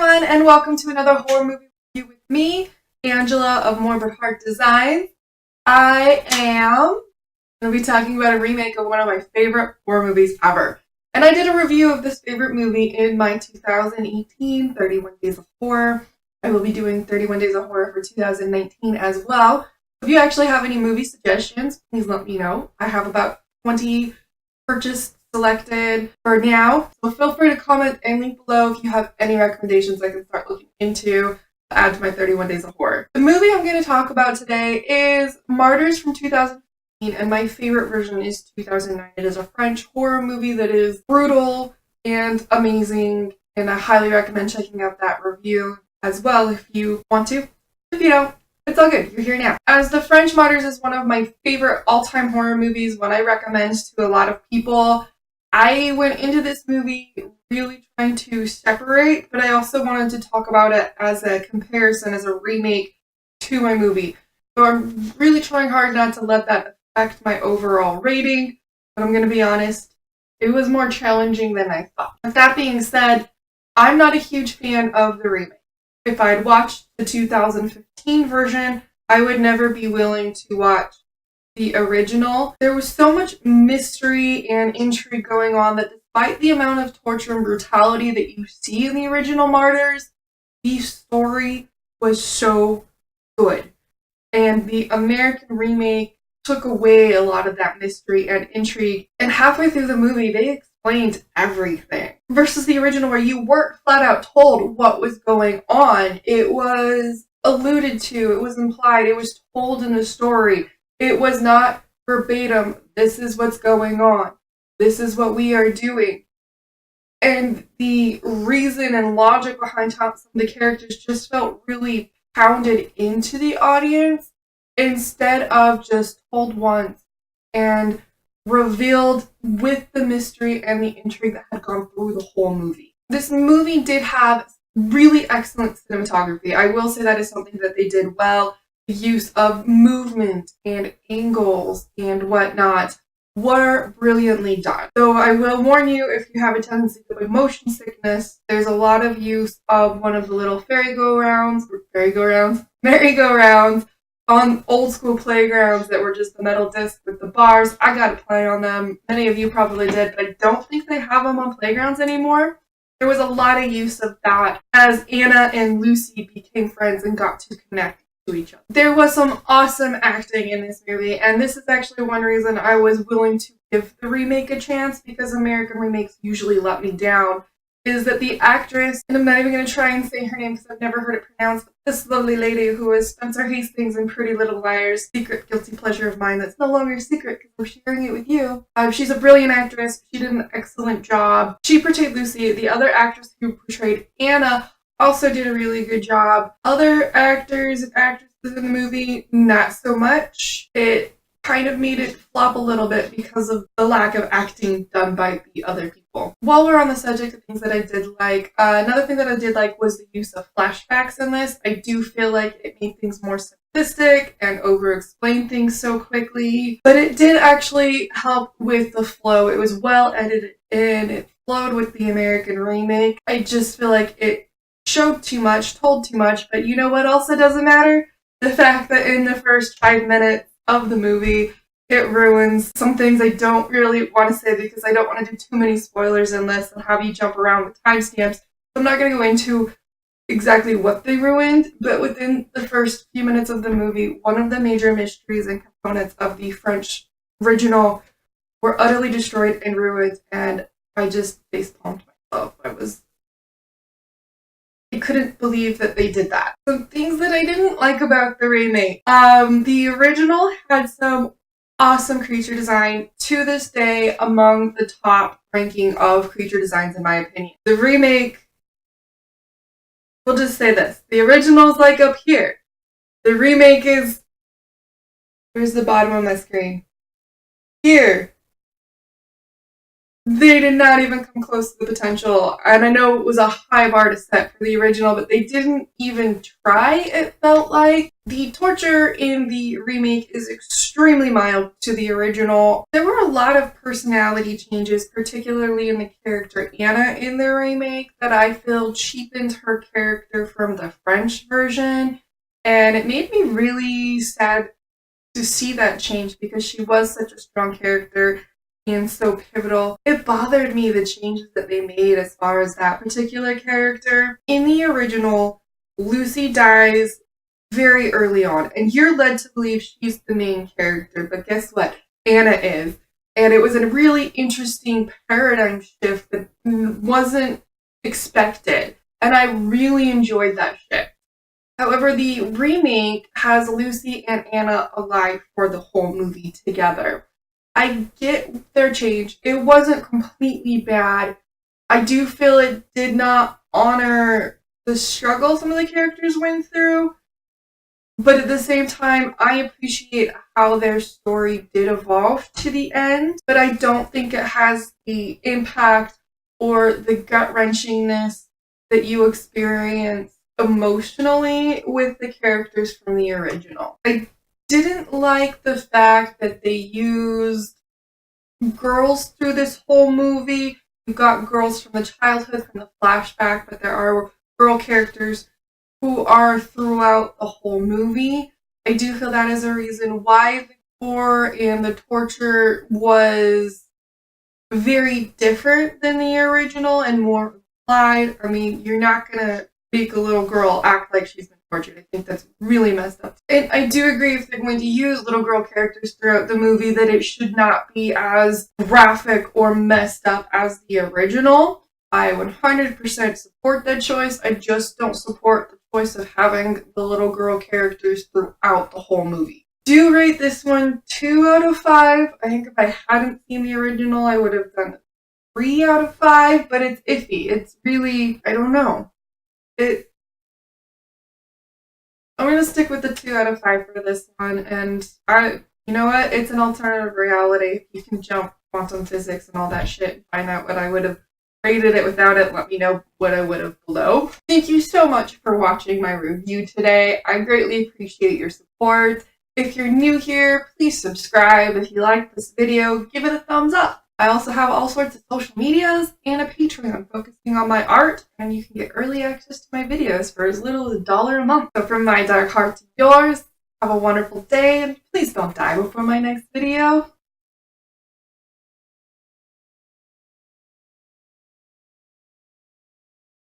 everyone, and welcome to another horror movie review with me, Angela of Morbid Design. I am going to be talking about a remake of one of my favorite horror movies ever. And I did a review of this favorite movie in my 2018 31 Days of Horror. I will be doing 31 Days of Horror for 2019 as well. If you actually have any movie suggestions, please let me know. I have about 20 purchased selected for now, so feel free to comment and link below if you have any recommendations I can start looking into to add to my 31 Days of Horror. The movie I'm going to talk about today is Martyrs from 2015, and my favorite version is 2009. It is a French horror movie that is brutal and amazing, and I highly recommend checking out that review as well if you want to. If you don't, it's all good. You're here now. As the French Martyrs is one of my favorite all-time horror movies, one I recommend to a lot of people. I went into this movie really trying to separate, but I also wanted to talk about it as a comparison, as a remake to my movie. So I'm really trying hard not to let that affect my overall rating, but I'm going to be honest, it was more challenging than I thought. With that being said, I'm not a huge fan of the remake. If I'd watched the 2015 version, I would never be willing to watch the original. There was so much mystery and intrigue going on that despite the amount of torture and brutality that you see in the original Martyrs, the story was so good. And the American remake took away a lot of that mystery and intrigue. And halfway through the movie, they explained everything. Versus the original where you weren't flat out told what was going on. It was alluded to, it was implied, it was told in the story. It was not verbatim, this is what's going on. This is what we are doing. And the reason and logic behind some of the characters just felt really pounded into the audience instead of just told once and revealed with the mystery and the intrigue that had gone through the whole movie. This movie did have really excellent cinematography. I will say that is something that they did well. The use of movement and angles and whatnot were brilliantly done. So I will warn you, if you have a tendency to motion sickness, there's a lot of use of one of the little merry-go-rounds on old school playgrounds that were just the metal disc with the bars. I got to play on them. Many of you probably did, but I don't think they have them on playgrounds anymore. There was a lot of use of that as Anna and Lucy became friends and got to connect to each other. There was some awesome acting in this movie, and this is actually one reason I was willing to give the remake a chance, because American remakes usually let me down, is that the actress, and I'm not even going to try and say her name because I've never heard it pronounced, this lovely lady who is Spencer Hastings in Pretty Little Liars, secret guilty pleasure of mine that's no longer a secret because I'm sharing it with you. She's a brilliant actress. She did an excellent job. She portrayed Lucy. The other actress who portrayed Anna also did a really good job. Other actors and actresses in the movie, not so much. It kind of made it flop a little bit because of the lack of acting done by the other people. While we're on the subject of things that I did like, another thing that I did like was the use of flashbacks in this. I do feel like it made things more simplistic and over-explained things so quickly, but it did actually help with the flow. It was well edited and it flowed with the American remake. I just feel like it showed too much, told too much, but you know what else it doesn't matter? The fact that in the first 5 minutes of the movie, it ruins some things I don't really want to say because I don't want to do too many spoilers in this and have you jump around with timestamps. So I'm not going to go into exactly what they ruined, but within the first few minutes of the movie, one of the major mysteries and components of the French original were utterly destroyed and ruined, and I just facepalmed myself. I couldn't believe that they did that. Some things that I didn't like about the remake. The original had some awesome creature design, to this day among the top ranking of creature designs in my opinion. The remake, we'll just say this, the original's like up here. The remake is, where's the bottom of my screen? Here. they did not even come close to the potential. And I know it was a high bar to set for the original, but they didn't even try, it felt like. The torture in the remake is extremely mild to the original. There were a lot of personality changes, particularly in the character Anna in the remake, that I feel cheapened her character from the French version. And it made me really sad to see that change because she was such a strong character and so pivotal. It bothered me, the changes that they made as far as that particular character. In the original, Lucy dies very early on, and you're led to believe she's the main character, but guess what? Anna is. And it was a really interesting paradigm shift that wasn't expected, and I really enjoyed that shift. However, the remake has Lucy and Anna alive for the whole movie together. I get their change. It wasn't completely bad. I do feel it did not honor the struggle some of the characters went through. But at the same time, I appreciate how their story did evolve to the end. But I don't think it has the impact or the gut-wrenchingness that you experience emotionally with the characters from the original. I didn't like the fact that they used girls through this whole movie. You've got girls from the childhood, from the flashback, but there are girl characters who are throughout the whole movie. I do feel that is a reason why the gore and the torture was very different than the original and more applied. I mean, you're not gonna make a little girl act like she's been tortured. I think that's really messed up. And I do agree, if they're going to use little girl characters throughout the movie, that it should not be as graphic or messed up as the original. I 100% support that choice. I just don't support the choice of having the little girl characters throughout the whole movie. Do rate this one 2 out of 5. I think if I hadn't seen the original, I would have done 3 out of 5, but it's iffy. It's really, I don't know. I'm going to stick with the 2 out of 5 for this one, and you know what? It's an alternative reality. You can jump quantum physics and all that shit and find out what I would have rated it without it. Let me know what I would have below. Thank you so much for watching my review today. I greatly appreciate your support. If you're new here, please subscribe. If you like this video, give it a thumbs up. I also have all sorts of social medias and a Patreon focusing on my art, and you can get early access to my videos for as little as $1 a month. So from my dark heart to yours, have a wonderful day, and please don't die before my next video.